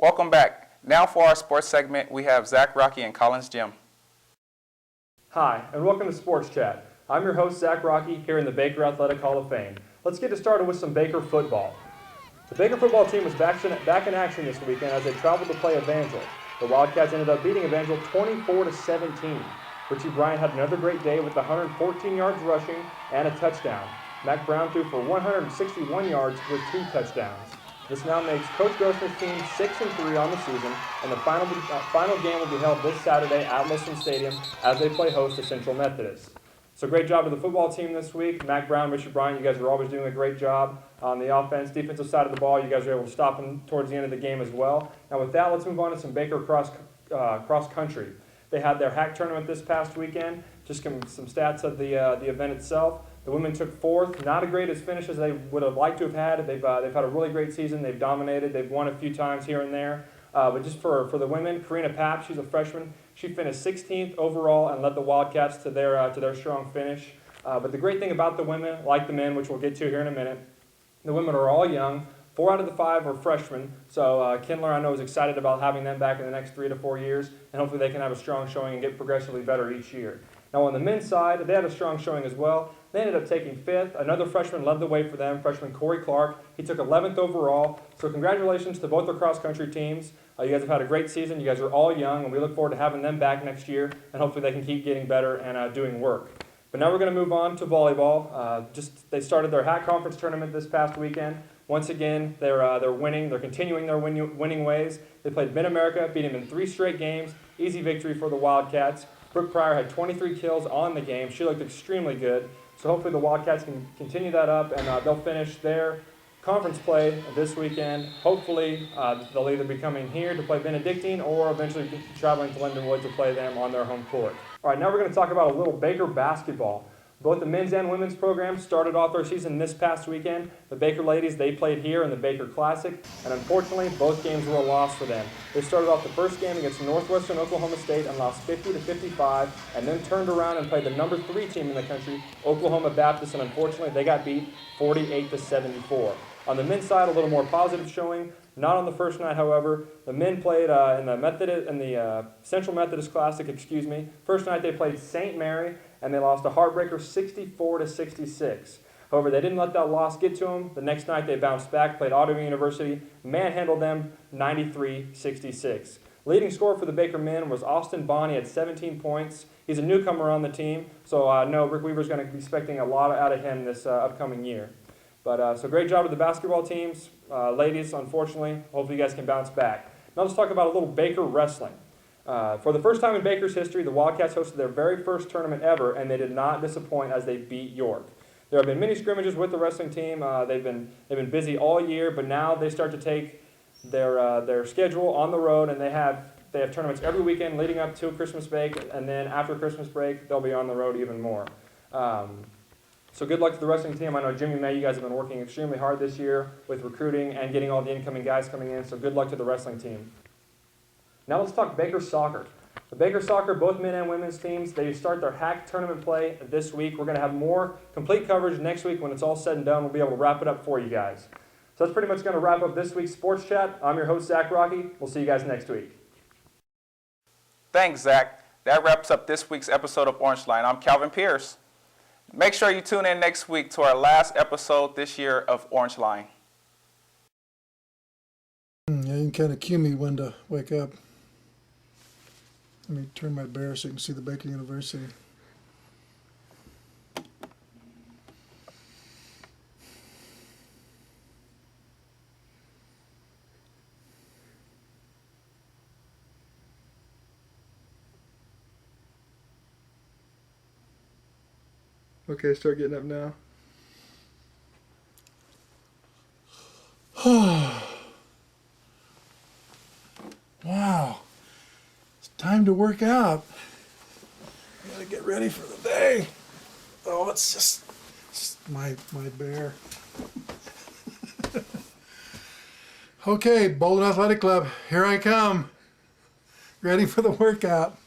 Welcome back. Now for our sports segment, we have Zack, Rocky, and Collins Jim. Hi, and welcome to Sports Chat. I'm your host, Zack Rocky, here in the Baker Athletic Hall of Fame. Let's get it started with some Baker football. The Baker football team was back in action this weekend as they traveled to play Evangel. The Wildcats ended up beating Evangel 24-17. Richie Bryant had another great day with 114 yards rushing and a touchdown. Mac Brown threw for 161 yards with 2 touchdowns. This now makes Coach Grossman's team 6-3 on the season, and the final game will be held this Saturday at Listen Stadium as they play host to Central Methodist. So great job to the football team this week. Mac Brown, Richard Bryant, you guys are always doing a great job on the offense. Defensive side of the ball, you guys were able to stop them towards the end of the game as well. Now with that, let's move on to some Baker cross country. They had their hack tournament this past weekend. Just some stats of the event itself. The women took 4th, not as great as finish as they would have liked to have had. They've had a really great season. They've dominated. They've won a few times here and there. But just for the women, Karina Papp, she's a freshman. She finished 16th overall and led the Wildcats to their strong finish. But the great thing about the women, like the men, which we'll get to here in a minute, the women are all young. 4 out of the 5 are freshmen. So Kindler, I know, is excited about having them back in the next 3 to 4 years, and hopefully they can have a strong showing and get progressively better each year. Now on the men's side, they had a strong showing as well. They ended up taking 5th. Another freshman led the way for them, freshman Corey Clark. He took 11th overall. So congratulations to both the cross-country teams. You guys have had a great season. You guys are all young, and we look forward to having them back next year, and hopefully they can keep getting better and doing work. But now we're going to move on to volleyball. They started their HAC conference tournament this past weekend. Once again, they're winning. They're continuing their winning ways. They played Mid-America, beat them in 3 straight games. Easy victory for the Wildcats. Brooke Pryor had 23 kills on the game. She looked extremely good. So hopefully the Wildcats can continue that up, and they'll finish their conference play this weekend. Hopefully they'll either be coming here to play Benedictine or eventually traveling to Lindenwood to play them on their home court. All right, now we're going to talk about a little Baker basketball. Both the men's and women's programs started off their season this past weekend. The Baker ladies, they played here in the Baker Classic, and unfortunately, both games were a loss for them. They started off the first game against Northwestern Oklahoma State and lost 50-55, and then turned around and played the number 3 team in the country, Oklahoma Baptist, and unfortunately, they got beat 48-74. On the men's side, a little more positive showing. Not on the first night, however. The men played in the Central Methodist Classic, First night they played St. Mary, and they lost a heartbreaker 64-66. However, they didn't let that loss get to them. The next night they bounced back, played Ottawa University, manhandled them 93-66. Leading scorer for the Baker men was Austin Bonney at 17 points. He's a newcomer on the team, so I know Rick Weaver's going to be expecting a lot out of him this upcoming year. But so great job to the basketball teams. Ladies, unfortunately, hopefully you guys can bounce back. Now let's talk about a little Baker wrestling. For the first time in Baker's history, the Wildcats hosted their very first tournament ever, and they did not disappoint as they beat York. There have been many scrimmages with the wrestling team. They've been busy all year, but now they start to take their schedule on the road, and they have tournaments every weekend leading up to Christmas break, and then after Christmas break, they'll be on the road even more. So good luck to the wrestling team. I know Jimmy May, you guys have been working extremely hard this year with recruiting and getting all the incoming guys coming in, so good luck to the wrestling team. Now let's talk Baker soccer. The Baker soccer, both men and women's teams, they start their HAC tournament play this week. We're going to have more complete coverage next week when it's all said and done. We'll be able to wrap it up for you guys. So that's pretty much going to wrap up this week's Sports Chat. I'm your host, Zack Rocky. We'll see you guys next week. Thanks, Zack. That wraps up this week's episode of Orangeline. I'm Calvin Pierce. Make sure you tune in next week to our last episode this year of Orangeline. Yeah, you can kind of cue me when to wake up. Let me turn my bear so you can see the Baker University. Okay, start getting up now. Wow. It's time to work out. I gotta get ready for the day. Oh, it's just my bear. Okay, Bolden Athletic Club, here I come. Ready for the workout.